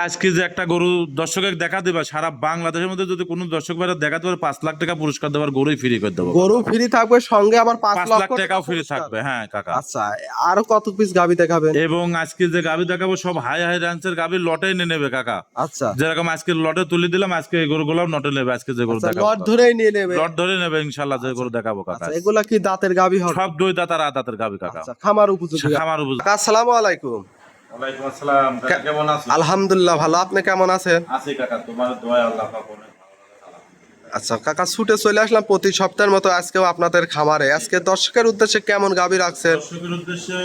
আজকে যে একটা গরু দর্শকের দেখা দিবা, সারা বাংলাদেশের মধ্যে যদি কোনো দর্শক ভাইরা দেখাতে পারে 5 লাখ টাকা পুরস্কার দেওয়ার গরুই ফ্রি করে দেবো। গরু ফ্রি থাকবে, সঙ্গে আবার 5 5 লাখ লক্ষ টাকাও ফ্রি পুরস্কার। থাকবে। হ্যাঁ কাকা। আচ্ছা, আরো কত পিস গাবি দেখাবেন? এবং আজকে যে গাভি দেখাবো সব হাই হাই রেঞ্জের গাভি লটে নিয়ে নেবে কাকা। আচ্ছা, যেরকম আজকে লটে তুলে দিলাম, আজকে এই গরুগুলো লটে নেবে। আজকে যে গরু দেখাবো লট ধরেই নিয়ে নেবে। লট ধরে নেবে ইনশাল্লাহ। যে গরু দেখাবো কাকা আচ্ছা, এগুলা কি দাঁতের গাবি হবে? সব দুই দাঁত আর আট দাঁতের গাভি কাকা। আচ্ছা, খামার উপযোগী। খামার উপযোগী। কাকা, আসসালামু আলাইকুম। ওয়ালাইকুম আসসালাম কাকা, কেমন আছেন? আলহামদুলিল্লাহ ভালো, আপনি কেমন আছেন? আছি কাকা, তোমার দোয়ায় আল্লাহ পাক অনেক ভালো রাখে। আচ্ছা কাকা, ছুটে চলে আসলাম প্রতি সপ্তাহের মতো আজকেও আপনাদের খামারে। আজকে দর্শকের উদ্দেশ্যে কেমন গাবি রাখছেন? দর্শকের উদ্দেশ্যে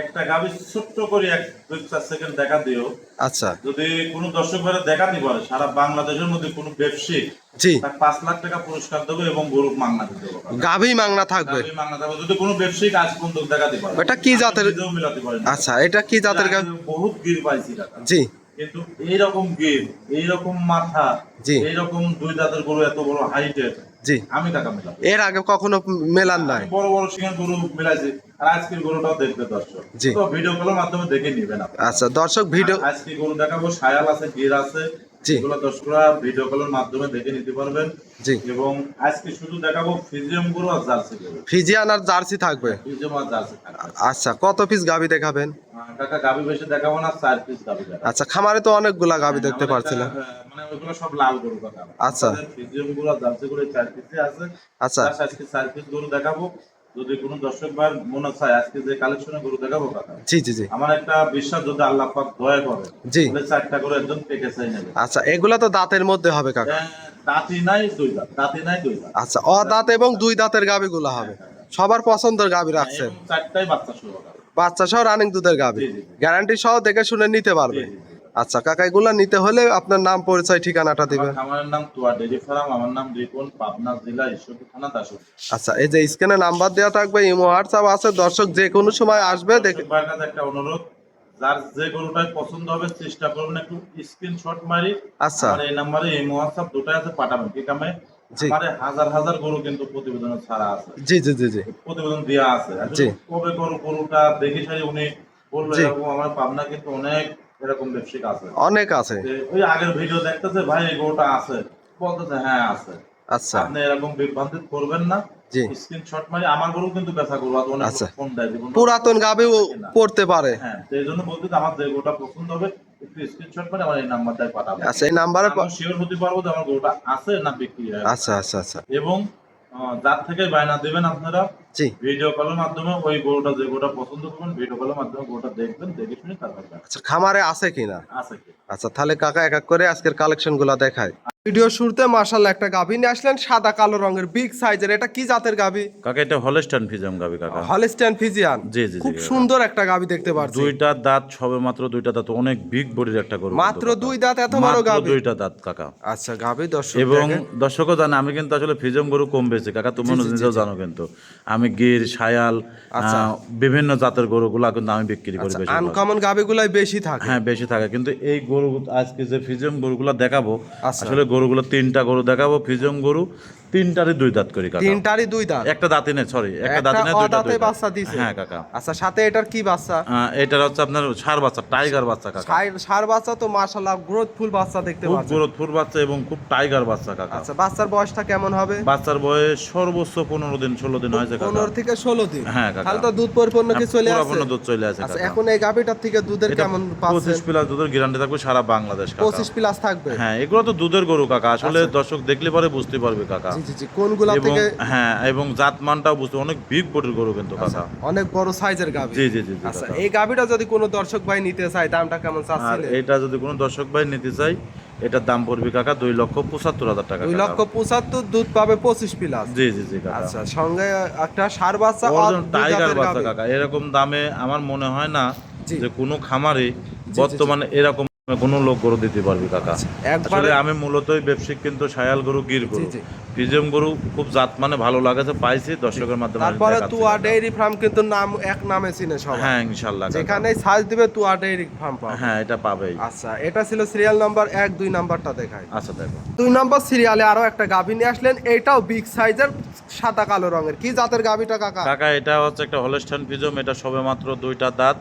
একটা গাভী ছোট্ট করে 1-2-4 সেকেন্ড দেখা দিও। আচ্ছা, যদি কোনো দর্শক ভাইরা দেখাতে পারে সারা বাংলাদেশের মধ্যে কোনো ব্যবসায়ী, জি, তার 5 লাখ টাকা পুরস্কার দেবো এবং গরু মাংনা দিতে দেবো। গাবি মাংনা থাকবে। গাভী মাংনা দেবো যদি কোনো ব্যবসায়ী কাজ বন্ধ দেখাতে পারে। এটা কি জাতের? নিজেও মিলাতে পারে না। আচ্ছা, এটা কি জাতের গাবি? বহুত গির পাইছি কাকা, জি, কিন্তু এইরকম গির, এইরকম মাথা, জি, এইরকম দুই দাঁতের গরু এত বড় হাইটের জি, আমি টাকা মিলাবো। এর আগে কখনো মেলান নাই? আমি বড় বড় সিংহের গরু মিলাইছি, আর আজকের গরুটাও দেখবে দর্শক। জি। তো ভিডিও কলের মাধ্যমে দেখে নিবেন আপনারা। আচ্ছা দর্শক, ভিডিও, আজকে গরু দেখাবো, সায়াল আছে, গির আছে, জি, এগুলো দর্শকরা ভিডিও কলের মাধ্যমে দেখে নিতে পারবেন। জি, এবং আজকে শুধু দেখাবো ফিজিয়াম গরু আর জার্সি গরু। ফিজিয়ান আর জার্সি থাকবে। ফিজিয়াম আর জার্সি থাকবে। আচ্ছা, কত পিস গাবি দেখাবেন? কাকা গাবি বেশি দেখাবো না, 4 পিস গাবি দেখাবো। আচ্ছা, খামারে তো অনেকগুলা গাবি দেখতে আমার পারছিলাম। মানে ওইগুলো সব লাল গরু কথা। আচ্ছা। ফিজিয়াম গরু আর জার্সি গরু 4 পিসই আছে। আচ্ছা, আজকে 4 পিস গরু দেখাবো। যদি কোনো দর্শক ভাই মনে চায় আজকে যে কালেকশনে গরু দেখাবো কাকা, জি, জি, জি, আমার একটা বিশ্বাস, যদি আল্লাহ পাক দয়া করে জি, তাহলে 4টা করে একদম পেকে চাই নেবে। আচ্ছা, এগুলা তো দাঁতের মধ্যে হবে কাকা? দাঁতি নাই দুই দাঁত, দাঁতি নাই দুই দাঁত। আচ্ছা, দাঁত এবং দুই দাঁতের গাবি গুলা হবে। সবার পছন্দের গাবি রাখছেন? এবং 4টাই বাচ্চা শুরু হবে। বাচ্চা সহ রানিং দুধের গাবি, জি, জি, জি। গ্যারান্টি সহ দেখে শুনে নিতে পারবে। জি, জি, জি। আচ্ছা কাকা, এগুলা নিতে হলে আপনার নাম, পরিচয়, ঠিকানাটা আমার দিবেন। খামারের নাম তুয়া ডেইরি ফার্ম, আমার নাম রিপন, পাবনা জেলা ঈশ্বরদী থানা দাসপুর। আচ্ছা, এই যে স্ক্রিনে নাম্বার দেওয়া থাকবে, ইমো হোয়াটসঅ্যাপ আছে, দর্শক যে কোনো সময় আসবে দেখে। দর্শক ভাইয়ের কাছে একটা অনুরোধ, যার যে গরুটাই পছন্দ হবে চেষ্টা করবেন একটু স্ক্রিনশট মারি আচ্ছা, আমার এই নম্বরে এই হোয়াটসঅ্যাপ দুটাই আছে পাঠাবেন। ঠিক আছে? জি, আমারে হাজার হাজার গরু কিন্তু প্রতিবেদনে ছাড়া আছে, জি, জি, জি, জি, প্রতিবেদন দেওয়া আছে। জি, কবে গরুটা দেখে সারি উনি বললো জি। এরকম, আমার পাবনা কিন্তু অনেক এরকম ব্যবসায়িক আছে। অনেক আছে। ওই আগের ভিডিও দেখতেছে, ভাই এই গরুটা আছে, বলতেছে হ্যাঁ আছে। আচ্ছা, আপনি এরকম বিভ্রান্তি করবেন না। জি, স্ক্রিনশট মারি, আমার গরু কিন্তু বেচা গরু আছে, অনেক আচ্ছা, ফোন দেয় জীবন পুরাতন গাবিও পড়তে পারে। হ্যাঁ, সেই জন্য বলতে আমার যে গরুটা পছন্দ হবে একটু স্ক্রিনশট করে আমার এই নাম্বারটায় পাঠাবো। আচ্ছা, এই নাম্বারে আমি শিওর হতে পারবো যে আমার গরুটা আছে না বিক্রি হয়ে গেছে। আচ্ছা, আচ্ছা, আচ্ছা, এবং যার থেকে বায়না দিবেন আপনারা জি, ভিডিও কলের মাধ্যমে ওই গরুটা, যে গরুটা পছন্দ করবেন ভিডিও কলের মাধ্যমে গরুটা দেখবেন, দেখে শুনে তারপর আচ্ছা, খামারে আছে কিনা? আছে কি। আচ্ছা, তাহলে কাকা এক এক করে আজকের কালেকশন গুলা দেখায়। ভিডিও শুরুতে মাশাআল্লাহ একটা গাভী নিয়ে আসলেন, সাদা কালো রঙের, বিগ সাইজের। এটা কি জাতের গাভী? কাকা এটা হলস্টাইন ফিজিয়াম গাবি কাকা। Holstein Friesian. জি, জি, জি, খুব কাকা। সুন্দর একটা গাভী দেখতে পাচ্ছি। দুইটা দাঁত, সবে মাত্র দুইটা দাঁত, অনেক বিগ বডির একটা গরু। মাত্র কিন্তু কাকা। 2 দাঁত, এত বড় মাত্র গাভী? দুইটা দাঁত কাকা। আচ্ছা, গাভী দর্শক এবং দেখেন। দর্শকও জানে আমি কিন্তু আসলে ফিজিয়াম গরু কম বেশি কাকা, তুমি নিজেও জানো। কিন্তু আমি গির, সায়াল, আচ্ছা, বিভিন্ন জাতের গরুগুলা কিন্তু আমি বিক্রি করি বেশি। আনকমন গাভীগুলাই বেশি থাকে। হ্যাঁ, বেশি থাকে। কিন্তু এই গরু আজকে যে ফিজিয়াম গরুগুলা দেখাবো, আচ্ছা, আসলে গরুগুলো 3টা গরু দেখাবো ফিজিয়াম গরু, 3টারই 2 দাঁত করি কাকা। 3টারই 2 দাঁত? একটা দাঁতে নেই, সরি, একটা দাঁতে নেই, দুইটা দাঁতে বাচ্চা দিছে? হ্যাঁ কাকা। আচ্ছা, সাথে এটার কি বাচ্চা? এটার হচ্ছে আপনার ষাঁড় বাচ্চা, টাইগার বাচ্চা কাকা। ষাঁড় বাচ্চা তো মাশাআল্লাহ গ্রোথফুল বাচ্চা দেখতে খুব পাচ্ছি। গ্রোথফুল বাচ্চা এবং খুব টাইগার বাচ্চা কাকা। আচ্ছা, বাচ্চার বয়সটা কেমন হবে? বাচ্চার বয়স সর্বোচ্চ 15 দিন 16 দিন হয়েছে কাকা। 15 থেকে 16 দিন? হ্যাঁ কাকা। তাহলে তো দুধ পরিপূর্ণ কি চলে আসে? পুরো দুধ চলে আসে আচ্ছা, কাকা। এখন এই গাভীটার থেকে দুধের এটা কেমন পাচ্ছেন? 25 প্লাস দুধের গ্যারান্টি থাকবে সারা বাংলাদেশ কাকা। 25 প্লাস থাকবে? হ্যাঁ, এগুলো তো দুধের গরু কাকা, আসলে দর্শক দেখলে পরে বুঝতে পারবে কাকা। জি, জি, জি, কোনগুলা এবং থেকে? হ্যাঁ, এবং জাতমানটাও বুঝতে, অনেক বিগ বডির গরু কিন্তু কাকা। অনেক বড় সাইজের গাভী। জি, জি, জি, জি, আচ্ছা, কাকা। এই গাভীটা যদি কোনো দর্শক ভাই নিতে চায়, দামটা কেমন আর চাচ্ছিলেন? এটা যদি কোনো দর্শক ভাই নিতে চাই, এটার দাম পড়বে কাকা 2,75,000 টাকা। 2,75,000, দুধ পাবে 25 প্লাস? জি, জি, জি কাকা। আচ্ছা, সঙ্গে একটা ষাঁড় বাচ্চা আর অরিজিনাল দুই টাইগার দাঁতের বাচ্চা গাভী। কাকা। এরকম দামে আমার মনে হয় না জি। যে কোনো খামারে জি, বর্তমানে এরকম কোনো লোক গরু দিতে পারবে কাকা। একবারে আসলে আমি মূলতই ব্যবসায়িক, কিন্তু সায়াল গরু, গির গরু, জি। ফিজিয়াম গরু খুব জাত মানে ভালো লাগেছে, পাইছি দর্শকের মাধ্যমে আমি তারপরে দেখাচ্ছি তুয়া কাকা। ডেইরি ফার্ম কিন্তু নাম এক নামে চিনে সবাই। হ্যাঁ ইনশাআল্লাহ কাকা। যেখানেই সার্চ দিবে তুয়া ডেইরি ফার্ম পাবে। হ্যাঁ, এটা পাবেই। আচ্ছা, এটা ছিল সিরিয়াল নাম্বার 1, 2 নাম্বারটা দেখাই। আচ্ছা দেখো। 2 নাম্বার সিরিয়ালে আরো একটা গাভী নিয়ে আসলেন, এটাও বিগ সাইজের, সাদা কালো রঙের। কি জাতের গাভীটা কাকা? কাকা এটা হচ্ছে একটা হলস্টাইন ফিজিয়াম, এটা সবে মাত্র 2টা দাঁত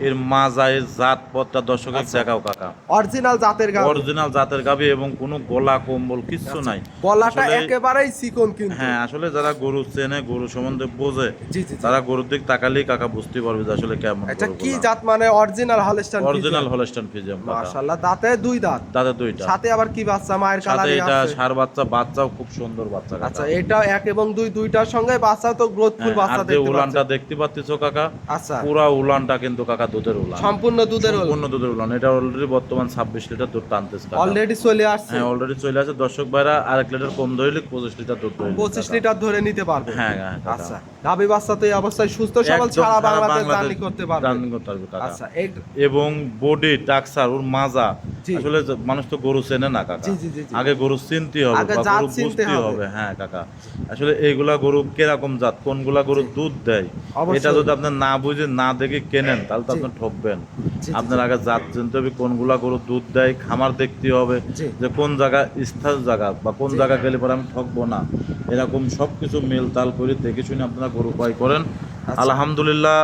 এর মাজা এর জাত পথটা দর্শকের দেখাও কাকা। অরিজিনাল জাতের গাভী, অরিজিনাল জাতের গাভী এবং কোনো গলা কম্বল কিচ্ছু নাই। গলাটা আসলে- একেবারেই চিকন কিন্তু। হ্যাঁ, আসলে যারা গরু চেনে, গরু সম্বন্ধে বোঝে, জি জি জি। তারা গরুর দিক তাকালেই কাকা বুঝতে পারবে যে আসলে কেমন এটা গরুগুলা। কি জাত মানে? Original Holstein original Holstein Friesian কাকা। মাশাআল্লাহ, দাঁতে দুই দাঁত, দাদা দুইটা, সাথে আবার কি বাচ্চা? মায়ের সাথে কালারই এটা আছে। ষাঁড় বাচ্চা, বাচ্চাও খুব সুন্দর বাচ্চা কাকা। আচ্ছা, এটা এক এবং দুই দুইটার সঙ্গে বাচ্চা তো গ্রোথফুল হ্যাঁ, বাচ্চা আর যে দেখতে উলানটা পাচ্ছেন। দেখতে পাচ্ছো কাকা, আচ্ছা, পুরা উলানটা কিন্তু কাকা দুধের উলান, সম্পূর্ণ দুধের সম্পূর্ণ দুধের উলান। এটা অলরেডি বর্তমান 26 লিটার দুধ টানতেছে কাকা। অলরেডি চলে আসছে। হ্যাঁ, অলরেডি চলে আসে। দর্শক ভাইরা আরেক লিটার কম ধরলে 25 লিটার দুধ ধরে 25 লিটার ধরে নিতে পারবে। হ্যাঁ হ্যাঁ কাকা। আচ্ছা, গাভী বাচ্চা তো এই অবস্থায় সুস্থ সবল একদম সারা সারা বাংলাদেশ বাংলাদেশ জার্নি করতে পারবে। জার্নি করতে পারবে কাকা। আচ্ছা, এবং বডি টাকসার ওর মাজা, জি। আসলে মানুষ তো গরু চেনে না কাকা, জি, জি, জি, জি। আগে গরু চিনতে হবে আগে বা জাত গরু চিনতে বুঝতে হবে। হবে। হ্যাঁ কাকা, আসলে এইগুলা গরু কিরকম জাত, কোনগুলা গরু দুধ দেয়, অবশ্যই। এটা যদি আপনি না বুঝে না দেখে কেনেন তাহলে তো জি। আপনি ঠকবেন। জি, জি, আপনার আগে জাত চিনতে হবে, কোনগুলা গরু দুধ দেয়, খামার দেখতে হবে জি। যে কোন জায়গা স্থায়ী জায়গা বা কোন জি। জায়গা গেলে পরে আমি ঠকবো না, এরকম সবকিছু মেল তাল করে দেখে শুনে আপনারা গরু ক্রয় করেন। আচ্ছা। আলহামদুলিল্লাহ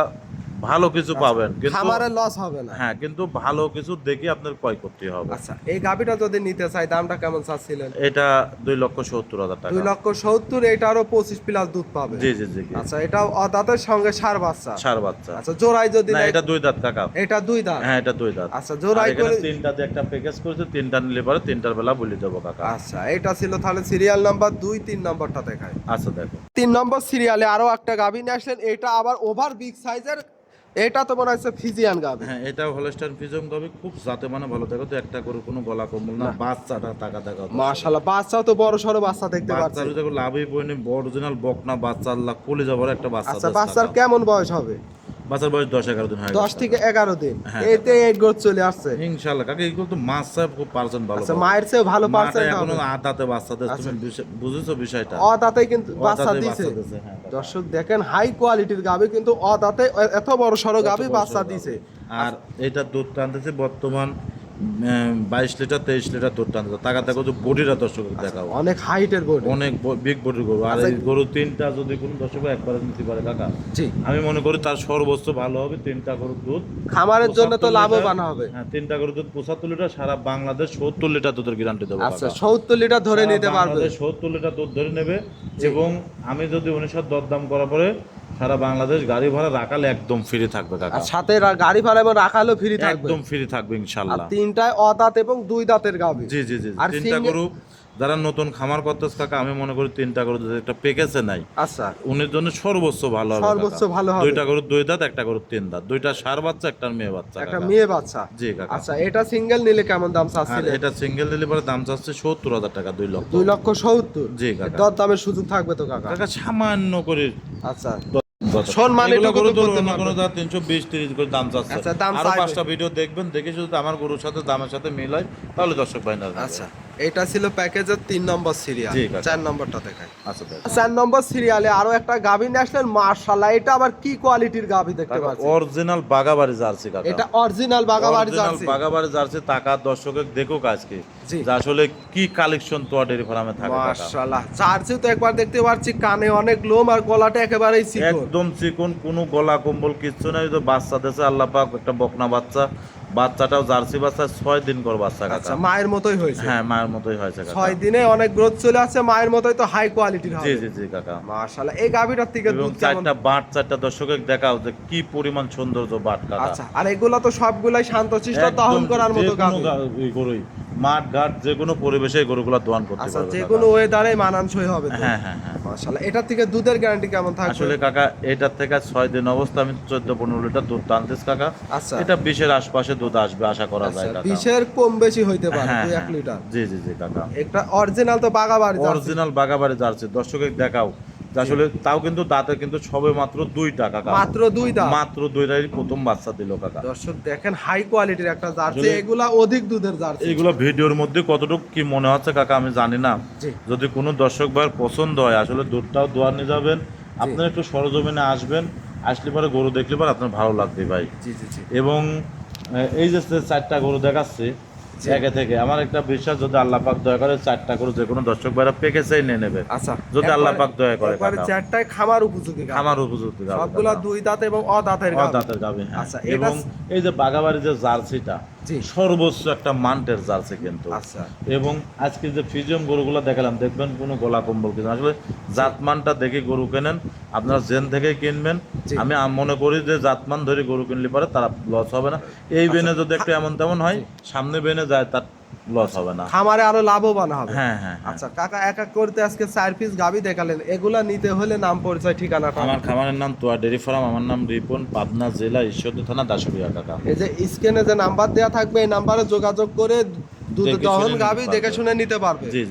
ভালো কিছু পাবেন, কিন্তু খামারে লস হবে না। হ্যাঁ, কিন্তু ভালো কিছু দেখে আপনার ক্রয় করতে হবে। আচ্ছা, এই গাভীটা যদি নিতে চাই দামটা কেমন চাচ্ছিলেন? এটা 2,70,000 টাকা। 2,70,000, এটা আরো 25 প্লাস দুধ পাবে। জি জি জি জি। আচ্ছা, এটা দাঁতের সঙ্গে ষাঁড় বাচ্চা। ষাঁড় বাচ্চা। আচ্ছা, জোড়াই যদি না, নেয়- এটা 2 দাঁত কাকা। এটা দুই দাঁত। হ্যাঁ, এটা 2 দাঁত। আচ্ছা, জোড়াই আর এখানে করে- 3টা দিয়ে একটা প্যাকেজ করেছে, 3টা নিলে পরে 3টার বেলা বলে দেবো কাকা। আচ্ছা, এটা ছিল তাহলে সিরিয়াল নাম্বার 2, 3 নম্বরটা দেখায়। আচ্ছা দেখো, 3 নম্বর সিরিয়ালে আরো একটা গাভী নিয়ে আসলেন, এটা আবার ওভার বিগ সাইজের। এটা তো মনে হচ্ছে ফিজিয়ান গাভী। হ্যাঁ, এটা হলস্টাইন ফ্রিজিয়ান গাভী, খুব জাতে মানে ভালো। দেখো তো, একটা করে কোনো গলা কম্বল না, বাচ্চাটা টাকা টাকা। মাশাআল্লাহ, বাচ্চাও তো বড় সরো বাচ্চা দেখতে পাচ্ছি। বাচ্চার দেখো লাভই পড়েনি, অরিজিনাল বকনা বাচ্চা, আল্লাহ কোলে যাবার একটা বাচ্চা। আচ্ছা, দেশ বাচ্চার কাকা। কেমন বয়স হবে? বাচ্চার বয়স 10-11 দিন হয়ে 10 গেছে থেকে কাকা। 11 দিন। হ্যাঁ, এতে এই গ্রোথ চলে আসছে। ইনশাআল্লাহ কাকা, এগুলো তো মাছ সাহেব খুব পার্সেন্ট ভালো আচ্ছা, পাবে। মায়ের চেয়ে ভালো মাটা পার্সেন্ট এখনো হবে। আদাতে বাচ্চা দেশ, তুমি বুঝেছো বিষয়টা? অদাতে কিন্তু বাচ্চা অদাতে দিছে। বাচ্চা দিছে, হ্যাঁ কাকা। দর্শক দেখেন, হাই কোয়ালিটির গাভী কিন্তু অদাতে এত বড় সরো গাভী কত বড় বাচ্চা সরো দিছে। আর এটা দুধ টানতেছে বর্তমান 22 লিটার 23 লিটার দুধ টানতেছে। টাকা দেখো যে বডিটা দর্শক দেখাও, অনেক হাইটের বডি। অনেক বিগ বডির গরু। আর আচ্ছা। এই গরু 3টা যদি কোনো দর্শক একবারে নিতে পারে কাকা, জি, আমি মনে করি তার সর্বোচ্চ ভালো হবে। 3টা গরুর দুধ খামারের জন্য তো 75 লাভবান লিটার। হবে। হ্যাঁ, 3টা গরুর দুধ 75 লিটার, সারা বাংলাদেশ 70 লিটার দুধের গ্যারান্টি দেবো আচ্ছা, কাকা। 70 লিটার ধরে সারা নিতে পারবে। বাংলাদেশ 70 লিটার দুধ ধরে নেবে। এবং আমি যদি 19 দরদাম করার পরে সারা বাংলাদেশ গাড়ি ভাড়া রাখালে একদম ফ্রি থাকবে কাকা। আর সাথে গাড়ি ভাড়া এবং রাখালেও ফ্রি থাকবে। একদম ফ্রি থাকবে আর ইনশাআল্লাহ। 3টায় অদাঁত এবং 2 দাঁতের গাভী। জি জি জি। আর 3টা single- গরু যারা নতুন খামার করতেছে কাকা, আমি মনে করি 3টা গরু যদি একটা প্যাকেজে নাই, আচ্ছা, উনির জন্য সর্বোচ্চ ভালো হবে সর্বোচ্চ কাকা। ভালো হবে। 2টা গরু 2 দাঁত, একটা গরু 3 দাঁত, 2টা ষাঁড় বাচ্চা, একটা মেয়ে বাচ্চা একটা কাকা। মেয়ে বাচ্চা। জি কাকা। আচ্ছা, এটা সিঙ্গেল নিলে কেমন দাম আর চাচ্ছিলেন? এটা সিঙ্গেল ডেলিভারি দাম চাচ্ছে 70,000 টাকা, 2 লক্ষ। 2,70,000। জি কাকা। দর দামের সুযোগ থাকবে তো কাকা? কাকা সামান্য করে আচ্ছা, সম্মান এগুলো গরু তো তো করতে অন্য পারবে। কোনো 320-30 করে দাম চাচ্ছে। আচ্ছা, দাম আরো চাইবে। 5টা ভিডিও দেখবেন, দেখে যদি আমার গরুর সাথে দামের সাথে মিল হয় তাহলে দর্শক ভাই না। আচ্ছা, এটা ছিল প্যাকেজের 3 নম্বর সিরিয়াল। জি কাকা। 4 নম্বরটা দেখাই। আচ্ছা দেখ, 4 নম্বর সিরিয়ালে আরো একটা গাভী নিয়ে আসলেন। মাশাআল্লাহ, এটা আবার কি কোয়ালিটির গাভী দেখতে পাচ্ছি? অরিজিনাল বাগাবাড়ি জার্সি কাকা। এটা original Bagabari Original jersey. Bagabari jersey. টাকা দর্শকের দেখুক আজকে জি। যে আসলে কি কালেকশন তো ডেরি ফার্মে থাকে কাকা। মাশাআল্লাহ, জার্সি তো একবার দেখতে পাচ্ছি, কানে অনেক লোম আর গলাটা একেবারেই চিকন। একদম চিকন, কোনো গলা কম্বল কিচ্ছু নাই। তো বাচ্চা দেশে আল্লাহ পাক একটা বকনা বাচ্চা, বাচ্চাটাও জার্সি বাচ্চা, 6 দিন কর বাচ্চা আচ্ছা, কাকা। মায়ের মতোই হয়েছে। হ্যাঁ, মায়ের মতোই হয়েছে কাকা। 6 দিনে অনেক গ্রোথ চলে আসছে, মায়ের মতোই তো হাই কোয়ালিটির জি হবে। জি জি কাকা। মাশাআল্লাহ, এই গাভীটার থেকে এবং দুধ কেমন? 4টা বাট, 4টা দর্শকের দেখাও যে কি পরিমাণ সৌন্দর্য বাট কাকা। আচ্ছা, আর এগুলো তো সবগুলাই শান্তশিষ্ট দহন করার মতো গাভী। গরুই মাঠ ঘাট যে কোনো পরিবেশে এই গরুগুলা দোয়ান করতে আচ্ছা, পারবে যে কাকা। কোনো ওয়েদারে মানানসই হবে তো। হ্যাঁ হ্যাঁ হ্যাঁ। মাশাআল্লাহ, এটার থেকে দুধের গ্যারান্টি কেমন থাকবে? আসলে কাকা এটার থেকে 6 দিন অবস্থা আমি 14-15 লিটার দুধ টানতেছ কাকা। আচ্ছা। এটা 20-এর আশপাশে দুধ আসবে আশা করা আচ্ছা, যায় কাকা। 20-এর কম বেশি হইতে পারে, হ্যাঁ 2-1 হ্যাঁ। লিটার। জি জি জি কাকা। একটা অরিজিনাল তো Bagabari jersey. Original Bagabari jersey দর্শকের দেখাও যে আসলে তাও কিন্তু দাঁতে কিন্তু সবে মাত্র 2টা কাকা। মাত্র 2 দাঁত। মাত্র 2টারই প্রথম বাচ্চা দিল কাকা। দর্শক দেখেন, হাই কোয়ালিটির একটা জার্সি। আসলে- এগুলা অধিক দুধের জার্সি। এইগুলো ভিডিওর মধ্যে কতটুকু কি মনে হচ্ছে কাকা আমি জানি না। জি। যদি কোনো দর্শক ভাইয়ের পছন্দ হয়, আসলে দুধটাও দোয়ার নিয়ে যাবেন, আপনারা একটু সরজমিনে আসবেন, আসলে পরে গরু দেখলে পরে আপনার ভালো লাগবে ভাই। জি জি জি। এবং এই যে 4টা গরু দেখাচ্ছি, জি। একে থেকে আমার একটা বিশ্বাস, যদি আল্লাহ পাক দয়া করে 4টা করে যে কোনো দর্শক ভাইরা পেকেছেই নিয়ে নেবে, আচ্ছা, যদি আল্লাহ পাক দয়া করে একবারে কাকা। চারটায় খামার উপযোগী গাভী। খামার উপযুক্ত গাভী সবগুলা কাকা। দুই দাঁত এবং অদাঁতের গাভী। অদাঁতের গাভী, হ্যাঁ। আচ্ছা, এটা এবং এই যে বাগাবাড়ি যে জার্সিটা, জি। সর্বোচ্চ একটা মান্টের জার্সি কিন্তু। আচ্ছা, এবং আজকে যে ফিজিয়াম গরুগুলো দেখালাম, দেখবেন কোনো গলা কম্বল কিছু না। আসলে জাতমানটা দেখে গরু কেনেন, আপনারা জেন থেকে কিনবেন। জি। আমি মনে করি যে জাতমান ধরে গরু কিনলে পরে তারা লস হবে না। এই বেনে যদি একটু এমন তেমন হয়, সামনে বেনে যায়, তার লস হবে না। খামারে আরো লাভবান হবে। হ্যাঁ হ্যাঁ। আচ্ছা কাকা, এক এক করতে আজকে 4 পিস গাভী দেখালেন, এগুলা নিতে হলে নাম পরিচয় ঠিকানাটা। আমার খামারের নাম তোয়া ডেরি ফার্ম, আমার নাম রিপন, পাবনা জেলা ঈশ্বরদী থানা দাসুরিয়া কাকা। এই যে স্ক্রিনে যে নাম্বার দেয়া থাকবে, এই নাম্বারে যোগাযোগ করে দুধ দেখে শুনে দহন নিতে গাভী দেখে পারবে। শুনে নিতে পারবে। জি।